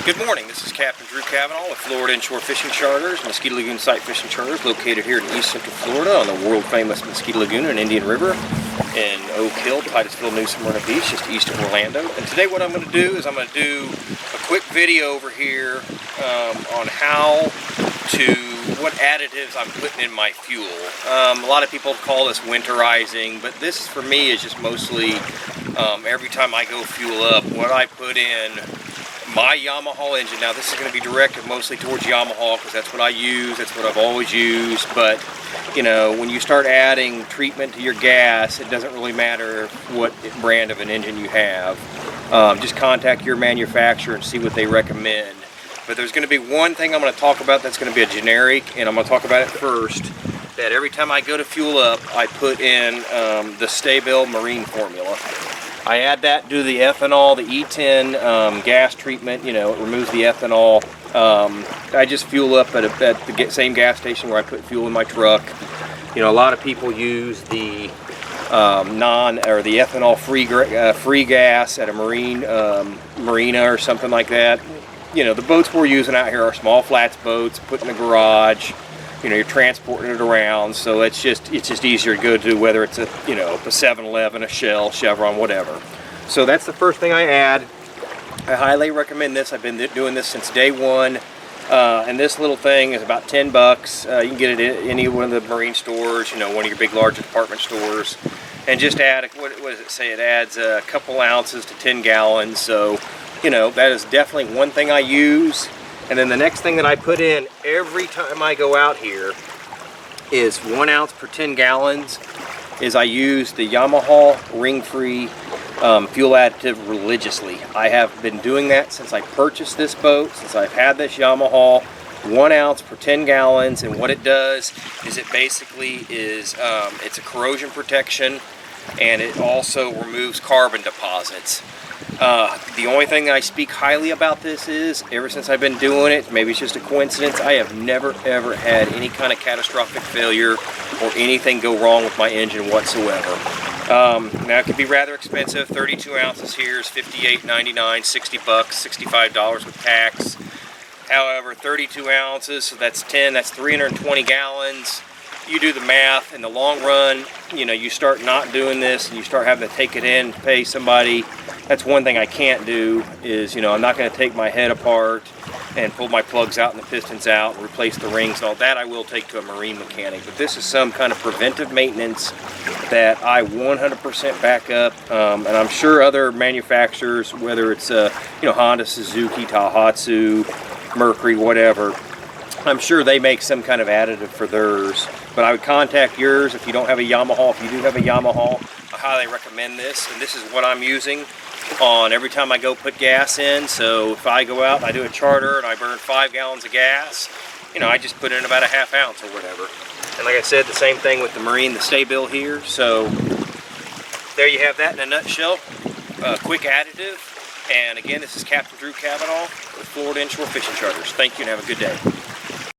Good morning, this is Captain Drew Cavanaugh with Florida Inshore Fishing Charters, Mosquito Lagoon Site Fishing Charters, located here in East Central Florida on the world-famous Mosquito Lagoon and Indian River in Oak Hill, Titusville, New Smyrna Beach, just east of Orlando. And today what I'm going to do is I'm going to do a quick video over here on what additives I'm putting in my fuel. A lot of people call this winterizing, but this for me is just mostly every time I go fuel up, what I put in my Yamaha engine. Now this is going to be directed mostly towards Yamaha because that's what I use, that's what I've always used, but you know, when you start adding treatment to your gas, it doesn't really matter what brand of an engine you have. Just contact your manufacturer and see what they recommend. But there's going to be one thing I'm going to talk about that's going to be a generic, and I'm going to talk about it first, that every time I go to fuel up, I put in the Sta-Bil Marine formula. I add that to the ethanol, the E10 gas treatment, you know, it removes the ethanol. I just fuel up at the same gas station where I put fuel in my truck. You know, a lot of people use the the ethanol free gas at a marina or something like that. You know, the boats we're using out here are small flats boats, put in the garage. You know, you're transporting it around, so it's just easier to go to, whether it's a 7-Eleven, a Shell, Chevron, whatever. So that's the first thing I add. I highly recommend this. I've been doing this since day one, and this little thing is about 10 bucks. You can get it at any one of the marine stores, you know, one of your big large department stores, and just add, what does it say? It adds a couple ounces to 10 gallons. So, you know, that is definitely one thing I use. And then the next thing that I put in every time I go out here is 1 ounce per 10 gallons. Is I use the Yamaha ring-free fuel additive religiously. I have been doing that since I purchased this boat, since I've had this Yamaha. 1 ounce per 10 gallons, and what it does is it basically is it's a corrosion protection, and it also removes carbon deposits. The only thing that I speak highly about this is, ever since I've been doing it, maybe it's just a coincidence, I have never ever had any kind of catastrophic failure or anything go wrong with my engine whatsoever. Now it can be rather expensive. 32 ounces here is $58.99, 60 bucks, $65 with tax. However, 32 ounces, so that's 10, that's 320 gallons. You do the math. In the long run, you know, you start not doing this and you start having to take it in, pay somebody. That's one thing I can't do is, you know, I'm not going to take my head apart and pull my plugs out and the pistons out and replace the rings and all that. I will take to a marine mechanic, but this is some kind of preventive maintenance that I 100% back up, and I'm sure other manufacturers, whether it's Honda, Suzuki, Tohatsu, Mercury, whatever, I'm sure they make some kind of additive for theirs. But I would contact yours if you don't have a Yamaha. If you do have a Yamaha, I highly recommend this, and this is what I'm using on every time I go put gas in. So if I go out and I do a charter and I burn 5 gallons of gas, you know, I just put in about a ½ ounce or whatever. And like I said, the same thing with the Marine, the Sta-Bil here. So there you have that in a nutshell. Quick additive. And again, this is Captain Drew Cavanaugh with Florida Inshore Fishing Charters. Thank you and have a good day.